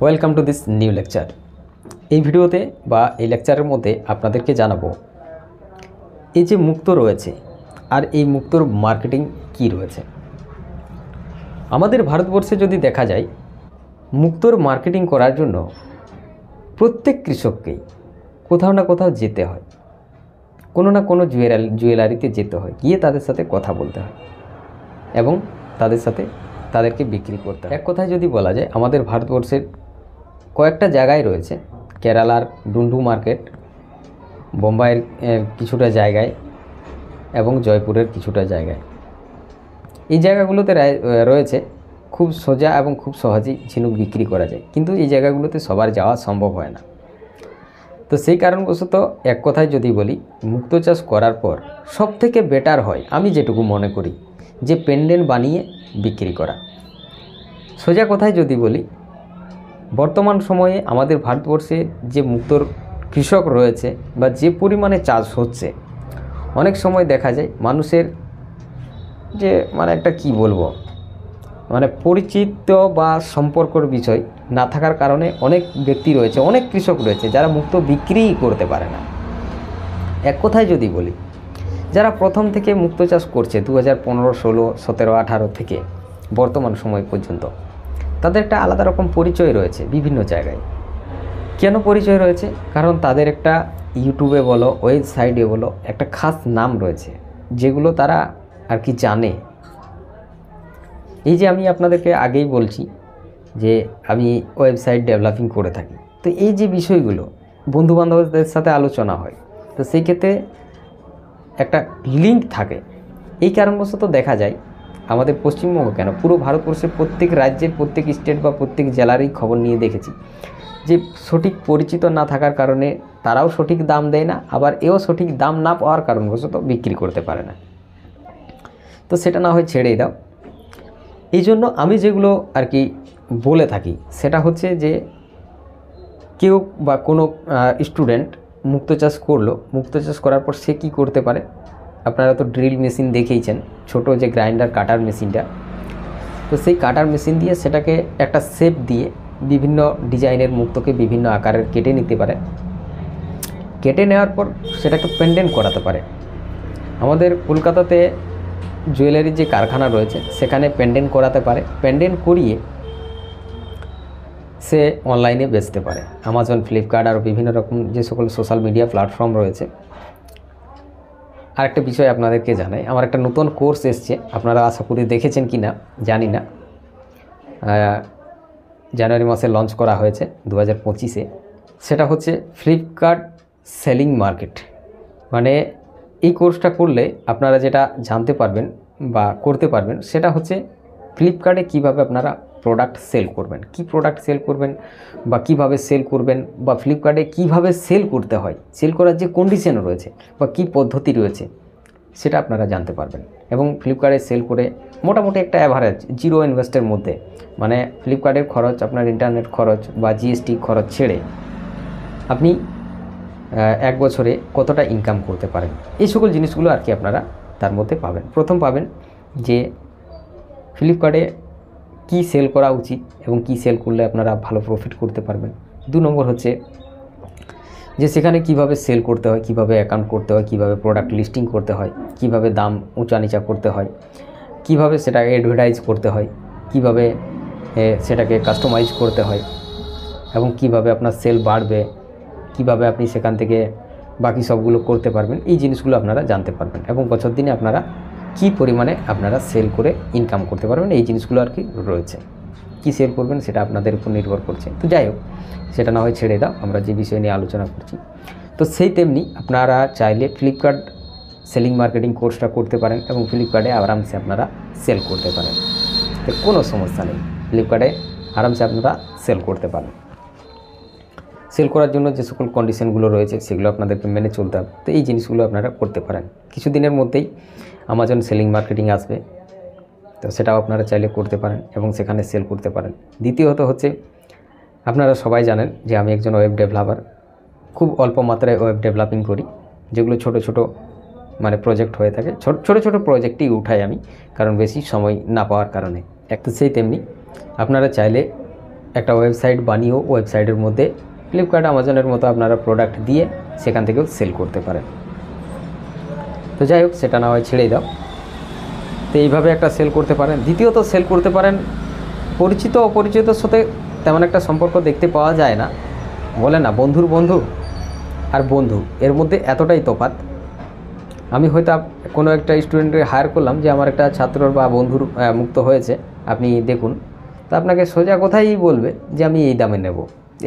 Welcome to this new lecture. এই ভিডিওতে বা এই লেকচারের মধ্যে আপনাদেরকে জানাবো এই যে মুক্তো রয়েছে আর এই মুক্তোর মার্কেটিং কি রয়েছে। আমাদের ভারতবর্ষে যদি দেখা যায়, মুক্তোর মার্কেটিং করার জন্য প্রত্যেক কৃষককেই কোথাও না কোথাও যেতে হয়, কোনো না কোনো জুয়েলারিতে যেতে হয়, গিয়ে তাদের সাথে কথা বলতে হয় এবং তাদেরকে বিক্রি করতে হয়। এক কথায় যদি বলা যায়, আমাদের ভারতবর্ষের কয়েকটা জায়গায় রয়েছে, কেরালার ডুন্ডু মার্কেট, বোম্বাইয়ের কিছুটা জায়গায় এবং জয়পুরের কিছুটা জায়গায়। এই জায়গাগুলোতে রয়েছে খুব সোজা এবং খুব সহজেই ঝিনুক বিক্রি করা যায়, কিন্তু এই জায়গাগুলোতে সবার যাওয়া সম্ভব হয় না। তো সেই কারণবশত এক কথায় যদি বলি, মুক্তো চাষ করার পর সবথেকে বেটার হয়, আমি যেটুকু মনে করি, যে পেন্ডেন্ট বানিয়ে বিক্রি করা। সোজা কথায় যদি বলি, বর্তমান সময়ে আমাদের ভারতবর্ষে যে মুক্তোর কৃষক রয়েছে বা যে পরিমাণে চাষ হচ্ছে, অনেক সময় দেখা যায় মানুষের যে একটা কি বলবো, পরিচিত বা সম্পর্কর বিষয় না থাকার কারণে অনেক ব্যক্তি রয়েছে, অনেক কৃষক রয়েছে যারা মুক্তো বিক্রিই করতে পারে না। এক কথায় যদি বলি, যারা প্রথম থেকে মুক্তো চাষ করছে 2015, 16, 17, 18 থেকে বর্তমান সময় পর্যন্ত, তাদের একটা আলাদা রকম পরিচয় রয়েছে বিভিন্ন জায়গায়। কেন পরিচয় রয়েছে? কারণ তাদের একটা ইউটিউবে বলো, ওয়েবসাইটে বলো, একটা খাস নাম রয়েছে, যেগুলো তারা আর কি জানে। এই যে আমি আপনাদেরকে আগেই বলছি যে আমি ওয়েবসাইট ডেভেলপিং করে থাকি, তো এই যে বিষয়গুলো বন্ধুবান্ধবদের সাথে আলোচনা হয়, তো সেই ক্ষেত্রে একটা লিঙ্ক থাকে। এই কারণবশত দেখা যায় আমাদের পশ্চিমবঙ্গ কেন, পুরো ভারতবর্ষের প্রত্যেক রাজ্যের প্রত্যেক স্টেট বা প্রত্যেক জেলারই খবর নিয়ে দেখেছি যে সঠিক পরিচিত না থাকার কারণে তারাও সঠিক দাম দেয় না, আবার এও সঠিক দাম না পাওয়ার কারণবশত বিক্রি করতে পারে না। তো সেটা না হয় ছেড়েই দাও। এই জন্য আমি যেগুলো আর কি বলে থাকি, সেটা হচ্ছে যে কেউ বা কোনো স্টুডেন্ট মুক্তো চাষ করলো, মুক্তো চাষ করার পর সে কী করতে পারে। আপনারা তো ড্রিল মেশিন দেখেইছেন, ছোট যে গ্রাইন্ডার কাটার মেশিনটা, তো সেই কাটার মেশিন দিয়ে সেটাকে একটা শেপ দিয়ে বিভিন্ন ডিজাইনের মুক্তোকে বিভিন্ন আকারের কেটে নিতে পারে। কেটে নেওয়ার পর সেটাকে পেন্ডেন্ট করাতে পারে। আমাদের কলকাতাতে জুয়েলারির যে কারখানা রয়েছে, সেখানে পেন্ডেন্ট করাতে পারে। পেন্ডেন্ট করিয়ে সে অনলাইনে বেচতে পারে। অ্যামাজন, ফ্লিপকার্ট আর বিভিন্ন রকম যে সকল সোশ্যাল মিডিয়া প্ল্যাটফর্ম রয়েছে। আরেকটা বিষয় আপনাদেরকে জানাই, আমার একটা নতুন কোর্স এসছে, আপনারা আশা করি দেখেছেন কি না জানি না। জানুয়ারি মাসে লঞ্চ করা হয়েছে 2025-এ। সেটা হচ্ছে ফ্লিপকার্ট সেলিং মার্কেট। এই কোর্সটা করলে আপনারা যেটা জানতে পারবেন বা করতে পারবেন, সেটা হচ্ছে ফ্লিপকার্টে কীভাবে আপনারা প্রোডাক্ট সেল করবেন, কি প্রোডাক্ট সেল করবেন বা কিভাবে সেল করবেন, বা ফ্লিপকার্টে কিভাবে সেল করতে হয়, সেল করার যে কন্ডিশন রয়েছে বা কি পদ্ধতি রয়েছে, সেটা আপনারা জানতে পারবেন। এবং ফ্লিপকার্টে সেল করে মোটামুটি একটা অ্যাভারেজ জিরো ইনভেস্টের মধ্যে, ফ্লিপকার্টের খরচ, আপনার ইন্টারনেট খরচ বা জিএসটি খরচ ছেড়ে আপনি এক বছরে কতটা ইনকাম করতে পারেন, এই সকল জিনিসগুলো আর কি আপনারা তার মধ্যে পাবেন। প্রথম পাবেন যে ফ্লিপকার্টে কি সেল করা উচিত এবং কি সেল করলে আপনারা ভালো প্রফিট করতে পারবেন। 2 নম্বর হচ্ছে যে সেখানে কিভাবে সেল করতে হয়, কিভাবে অ্যাকাউন্ট করতে হয়, কিভাবে প্রোডাক্ট লিস্টিং করতে হয়, কিভাবে দাম উঁচা নিচা করতে হয়, কিভাবে সেটাকে অ্যাডভার্টাইজ করতে হয়, কিভাবে সেটাকে কাস্টমাইজ করতে হয়, এবং কিভাবে আপনার সেল বাড়বে, কিভাবে আপনি সেখান থেকে বাকি সবগুলো করতে পারবেন। এই জিনিসগুলো আপনারা জানতে পারবেন এবং বছর দিনে আপনারা কি পরিমাণে আপনারা সেল করে ইনকাম করতে পারবেন, এই জিনিসগুলো আর কি রয়েছে। কি সেল করবেন সেটা আপনাদের উপর নির্ভর করছে। তো যাই হোক, সেটা না হয় ছেড়ে দাও, আমরা যে বিষয় নিয়ে আলোচনা করছি। তো সেই তেমনি আপনারা চাইলে ফ্লিপকার্ট সেলিং মার্কেটিং কোর্সটা করতে পারেন এবং ফ্লিপকার্টে আরামসে আপনারা সেল করতে পারেন, তো কোনো সমস্যা নেই। ফ্লিপকার্টে আরামসে আপনারা সেল করতে পারেন। সেল করার জন্য যে সকল কন্ডিশনগুলো রয়েছে, সেগুলো আপনাদেরকে মেনে চলতে হবে। তো এই জিনিসগুলো আপনারা করতে পারেন। কিছুদিনের মধ্যেই অ্যামাজন সেলিং মার্কেটিং আসবে, তো সেটাও আপনারা চাইলে করতে পারেন এবং সেখানে সেল করতে পারেন। দ্বিতীয়ত হচ্ছে, আপনারা সবাই জানেন যে আমি একজন ওয়েব ডেভেলপার, খুব অল্প মাত্রায় ওয়েব ডেভেলপিং করি, যেগুলো ছোট ছোট প্রজেক্ট হয়ে থাকে। ছোট ছোট প্রজেক্টই উঠাই আমি, কারণ বেশি সময় না পাওয়ার কারণে। তো সেই তেমনি আপনারা চাইলে একটা ওয়েবসাইট বানিয়েও ওয়েবসাইটের মধ্যে ফ্লিপকার্ট অ্যামাজনের মতো আপনারা প্রোডাক্ট দিয়ে সেখান থেকেও সেল করতে পারেন। তো যাই হোক, সেটা না হয় ছেড়েই দাও। তো এইভাবে একটা সেল করতে পারেন। দ্বিতীয়ত সেল করতে পারেন, পরিচিত অপরিচিতর সাথে তেমন একটা সম্পর্ক দেখতে পাওয়া যায় না, বলে না বন্ধুর বন্ধু আর বন্ধু, এর মধ্যে এতটাই তফাৎ। আমি হয়তো কোনো একটা স্টুডেন্টকে হায়ার করলাম যে আমার একটা ছাত্রর বা বন্ধুর মুক্ত হয়েছে, আপনি দেখুন, তো আপনাকে সোজা কথাই বলবে যে আমি এই দামে নেব।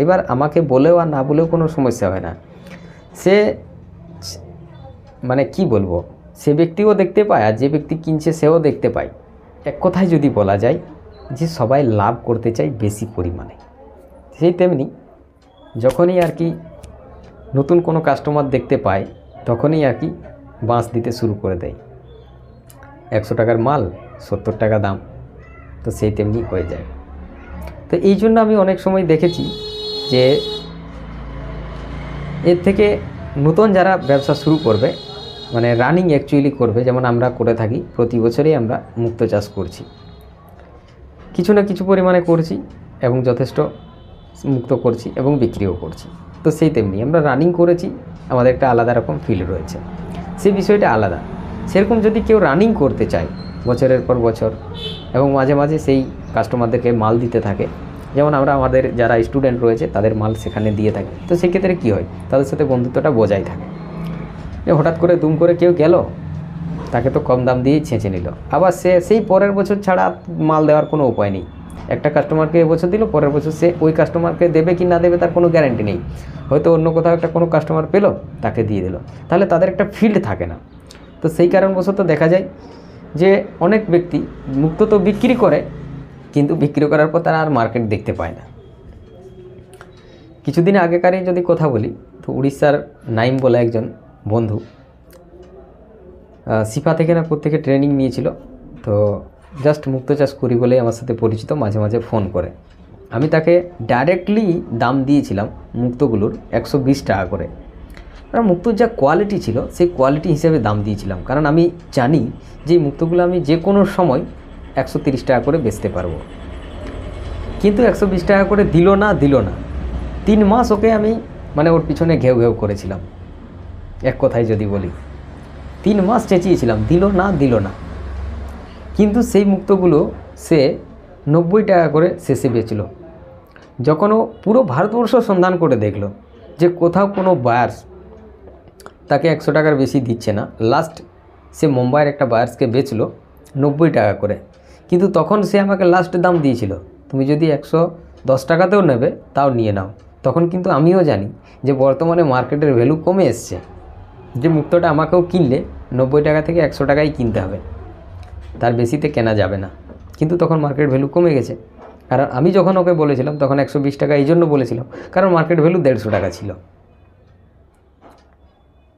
এবার আমাকে বলেও আর না বলেও কোনো সমস্যা হয় না। সে মানে কি বলবো, সে ব্যক্তিও দেখতে পায় আর যে ব্যক্তি কিনছে সেও দেখতে পায়। এক কথায় যদি বলা যায় যে সবাই লাভ করতে চায় বেশি পরিমাণে। সেই তেমনি যখনই আর কি নতুন কোনো কাস্টমার দেখতে পায় তখনই আর কি বাঁশ দিতে শুরু করে দেয়। 100 টাকার মাল 70 টাকা দাম, তো সেই তেমনি হয়ে যায়। তো এই জন্য আমি অনেক সময় দেখেছি যে এর থেকে নতুন যারা ব্যবসা শুরু করবে, মানে রানিং অ্যাকচুয়ালি করবে, যেমন আমরা করে থাকি, প্রতি বছরই আমরা মুক্তো চাষ করছি, কিছু না কিছু পরিমাণে করছি এবং যথেষ্ট মুক্ত করছি এবং বিক্রিও করছি। তো সেই তেমনি আমরা রানিং করেছি, আমাদের একটা আলাদা রকম ফিল রয়েছে, সেই বিষয়টা আলাদা। সেরকম যদি কেউ রানিং করতে চায় বছরের পর বছর এবং মাঝে মাঝে সেই কাস্টমারদেরকে মাল দিতে থাকে, যেমন আমরা আমাদের যারা স্টুডেন্ট রয়েছে তাদের মাল সেখানে দিয়ে থাকি, তো সেক্ষেত্রে কী হয়, তাদের সাথে বন্ধুত্বটা বজায় থাকে। হঠাৎ করে দুম করে কেউ গেল, তাকে তো কম দাম দিয়েই ছেঁচে নিল, আবার সে সেই পরের বছর ছাড়া মাল দেওয়ার কোনো উপায় নেই। একটা কাস্টমারকে এবছর দিল, পরের বছর সে ওই কাস্টমারকে দেবে কি না দেবে তার কোনো গ্যারান্টি নেই। হয়তো অন্য কোথাও একটা কোনো কাস্টমার পেলো, তাকে দিয়ে দিল, তাহলে তাদের একটা ফিল্ড থাকে না। তো সেই কারণবশত দেখা যায় যে অনেক ব্যক্তি মুক্ত তো বিক্রি করে, কিন্তু বিক্রি করার পর তারা আর মার্কেট দেখতে পায় না। কিছুদিন আগেকারই যদি কথা বলি, তো উড়িষ্যার নাইম বলে একজন বন্ধু সিফা থেকে না কোত্থেকে ট্রেনিং নিয়েছিল, তো জাস্ট মুক্তো চাষ করি বলেই আমার সাথে পরিচিত, মাঝে মাঝে ফোন করে। আমি তাকে ডাইরেক্টলি দাম দিয়েছিলাম মুক্তোগুলোর 120 টাকা করে। আর মুক্তোর যা কোয়ালিটি ছিল সেই কোয়ালিটি হিসেবে দাম দিয়েছিলাম, কারণ আমি জানি যে এই মুক্তোগুলো আমি যে কোনো সময় 130 টাকা করে বেচতে পারবো। কিন্তু 120 টাকা করে দিল না। 3 মাস ওকে আমি মানে ওর পিছনে ঘেউ ঘেউ করেছিলাম, এক কথায় যদি বলি 3 মাস চেঁচিয়েছিলাম, দিল না। কিন্তু সেই মুক্তোগুলো সে 90 টাকা করে শেষে বেচল। যখন ও পুরো ভারতবর্ষ সন্ধান করে দেখলো যে কোথাও কোনো বায়ার্স তাকে 100 টাকার বেশি দিচ্ছে না, লাস্ট সে মুম্বাইয়ের একটা বায়ার্সকে বেচলো 90 টাকা করে। কিন্তু তখন সে আমাকে লাস্ট দাম দিয়েছিল, তুমি যদি 110 টাকাতেও নেবে তাও নিয়ে নাও। তখন কিন্তু আমিও জানি যে বর্তমানে মার্কেটের ভ্যালু কমে এসছে, যে মুক্তোটা আমাকেও কিনলে 90 টাকা থেকে 100 টাকায় কিনতে হবে, তার বেশিতে কেনা যাবে না। কিন্তু তখন মার্কেট ভ্যালু কমে গেছে। কারণ আমি যখন ওকে বলেছিলাম তখন 120 টাকা এই জন্য বলেছিলাম কারণ মার্কেট ভ্যালু 150 টাকা ছিল।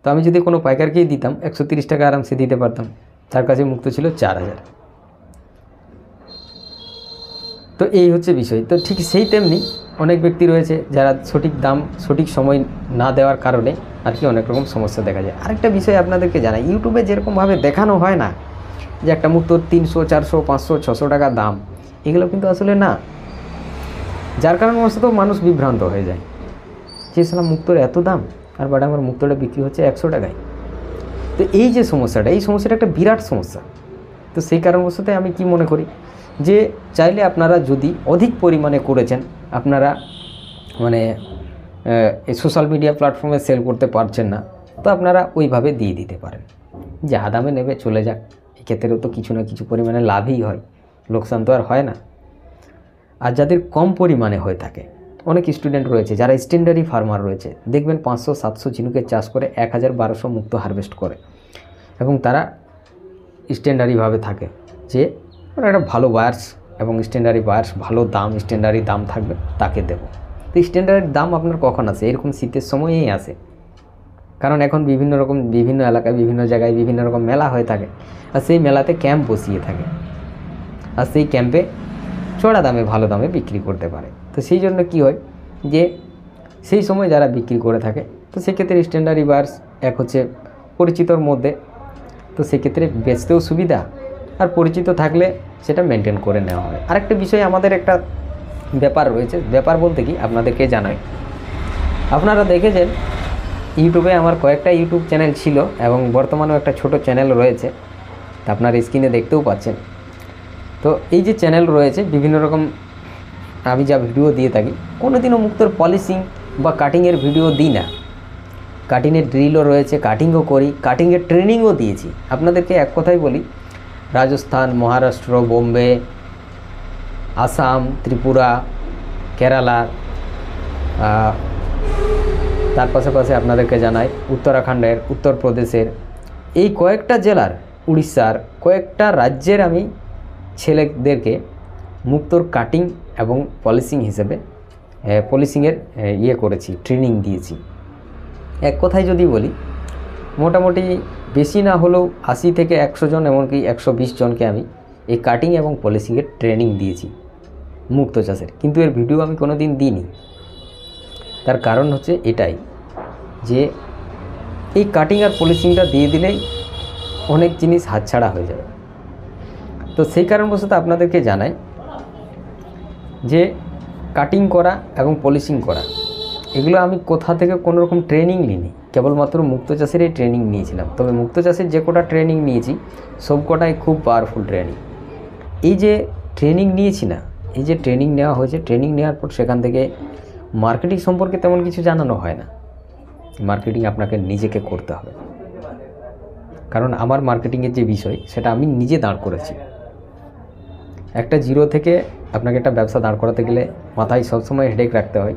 তো আমি যদি কোনো পাইকারকেই দিতাম 130 টাকা আরামসে দিতে পারতাম, তার কাছে মুক্ত ছিল 4000। তো এই হচ্ছে বিষয়। তো ঠিক সেই তেমনি অনেক ব্যক্তি রয়েছে যারা সঠিক দাম সঠিক সময় না দেওয়ার কারণে আর কি অনেক রকম সমস্যা দেখা যায়। আরেকটা বিষয় আপনাদেরকে জানাই, ইউটিউবে যেরকমভাবে দেখানো হয় না যে একটা মুক্তোর 300, 400, 500, 600 টাকা দাম, এগুলো কিন্তু আসলে না। যার কারণে তো মানুষ বিভ্রান্ত হয়ে যায় যে সালা মুক্তোর এত দাম আর বাট আমার মুক্তোটা বিক্রি হচ্ছে 100 টাকায়। তো এই যে সমস্যাটা, এই সমস্যাটা একটা বিরাট সমস্যা। তো সেই কারণবশত আমি কি মনে করি যে চাইলে আপনারা যদি অধিক পরিমাণে করেছেন, আপনারা মানে এই সোশ্যাল মিডিয়া প্ল্যাটফর্মে সেল করতে পারছেন না, তো আপনারা ওইভাবে দিয়ে দিতে পারেন, যা দামে নেবে চলে যাক। এক্ষেত্রেও তো কিছু না কিছু পরিমাণে লাভই হয়, লোকসান তো আর হয় না। আর যাদের কম পরিমাণে হয়ে থাকে, অনেক স্টুডেন্ট রয়েছে যারা স্ট্যান্ডার্ডি ফার্মার রয়েছে, দেখবেন 500-700 ঝিনুকের চাষ করে 1000-1200 মুক্তো হারভেস্ট করে, এবং তারা স্ট্যান্ডার্ডিভাবে থাকে যে একটা ভালো বায়ার্স এবং স্ট্যান্ডার্ডি বায়ার্স, ভালো দাম, স্ট্যান্ডার্ডি দাম থাকবে তাকে দেবো। তো স্ট্যান্ডার্ডি দাম আপনার কখন আসে? এরকম শীতের সময়েই আসে, কারণ এখন বিভিন্ন এলাকায় বিভিন্ন জায়গায় বিভিন্ন রকম মেলা হয়ে থাকে, আর সেই মেলাতে ক্যাম্প বসিয়ে থাকে, আর সেই ক্যাম্পে চড়া দামে ভালো দামে বিক্রি করতে পারে। তো সেই জন্য কী হয় যে সেই সময় যারা বিক্রি করে থাকে, তো সেক্ষেত্রে স্ট্যান্ডার্ডি বায়ার্স এক হচ্ছে পরিচিতর মধ্যে, তো সেক্ষেত্রে বেচতেও সুবিধা, আর পরিচিত থাকলে সেটা মেনটেন করে নেওয়া হয়। আরেকটা বিষয় আমাদের একটা ব্যাপার রয়েছে। ব্যাপার বলতে কি আপনাদেরকে জানাই, আপনারা দেখেছেন ইউটিউবে আমার কয়েকটা ইউটিউব চ্যানেল ছিল এবং বর্তমানেও একটা ছোট চ্যানেল রয়েছে, তা আপনার স্ক্রিনে দেখতেও পাচ্ছেন। তো এই যে চ্যানেল রয়েছে, বিভিন্ন রকম আমি যা ভিডিও দিয়ে থাকি, কোনোদিনও মুক্তোর পলিশিং বা কাটিংয়ের ভিডিও দিই না। কাটিংয়ের ড্রিলও রয়েছে, কাটিংও করি, কাটিংয়ের ট্রেনিংও দিয়েছি। আপনাদেরকে এক কথাই বলি, রাজস্থান, মহারাষ্ট্র, বোম্বে, আসাম, ত্রিপুরা, কেরালা, তার পাশাপাশি আপনাদেরকে জানাই উত্তরাখণ্ডের, উত্তরপ্রদেশের, এই কয়েকটা জেলার, উড়িষ্যার কয়েকটা রাজ্যের আমি ছেলেদেরকে মুক্তোর কাটিং এবং পলিশিং হিসেবে পলিশিংয়ের করেছি, ট্রেনিং দিয়েছি। এক কথায় যদি বলি, মোটামুটি বেশি না হলেও 80 থেকে 100 জন, এমনকি 120 জনকে আমি এই কাটিং এবং পলিশিংয়ের ট্রেনিং দিয়েছি মুক্তো চাষের। কিন্তু এর ভিডিও আমি কোনো দিন দিইনি। তার কারণ হচ্ছে এটাই যে এই কাটিং আর পলিশিংটা দিয়ে দিলেই অনেক জিনিস হাতছাড়া হয়ে যাবে। তো সেই কারণবশত আপনাদেরকে জানাই যে কাটিং করা এবং পলিশিং করা, এগুলো আমি কোথা থেকে কোনো রকম ট্রেনিং নিইনি, কেবলমাত্র মুক্তো চাষেরই ট্রেনিং নিয়েছিলাম। তবে মুক্তো চাষের যে কটা ট্রেনিং নিয়েছি সব কটাই খুব পাওয়ারফুল ট্রেনিং। এই যে ট্রেনিং নিয়েছি না, এই যে ট্রেনিং নেওয়া হয়েছে, ট্রেনিং নেওয়ার পর সেখান থেকে মার্কেটিং সম্পর্কে তেমন কিছু জানানো হয় না। মার্কেটিং আপনাকে নিজেকে করতে হবে, কারণ আমার মার্কেটিংয়ের যে বিষয় সেটা আমি নিজে দাঁড় করেছি। একটা জিরো থেকে আপনাকে একটা ব্যবসা দাঁড় করাতে গেলে মাথায় সবসময় হেডেক রাখতে হয়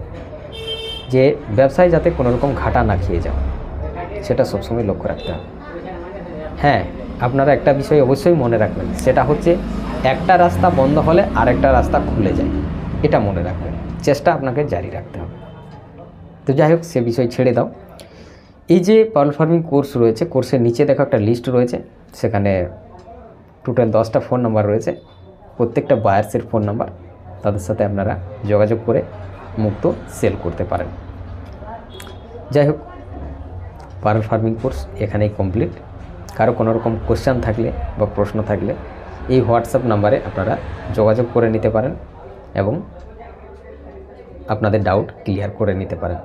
যে ব্যবসায় যাতে কোনো রকম ঘাটা না খেয়ে যাও, সেটা সবসময় লক্ষ্য রাখতে হবে। হ্যাঁ, আপনারা একটা বিষয় অবশ্যই মনে রাখবেন, সেটা হচ্ছে একটা রাস্তা বন্ধ হলে আরেকটা রাস্তা খুলে যায়, এটা মনে রাখবেন। চেষ্টা আপনাকে জারি রাখতে হবে। তো যাই হোক, সে বিষয় ছেড়ে দাও। এই যে পার্ল ফার্মিং কোর্স রয়েছে, কোর্সের নিচে দেখো একটা লিস্ট রয়েছে, সেখানে টোটাল 10টা ফোন নাম্বার রয়েছে, প্রত্যেকটা বায়ার্সের ফোন নাম্বার। তাদের সাথে আপনারা যোগাযোগ করে মুক্তো সেল করতে পারেন। যাই হোক, পার্ল ফার্মিং কোর্স এখানেই কমপ্লিট। কারো কোনো রকম কোশ্চেন থাকলে বা প্রশ্ন থাকলে এই হোয়াটসঅ্যাপ নাম্বারে আপনারা যোগাযোগ করে নিতে পারেন এবং আপনাদের ডাউট ক্লিয়ার করে নিতে পারেন।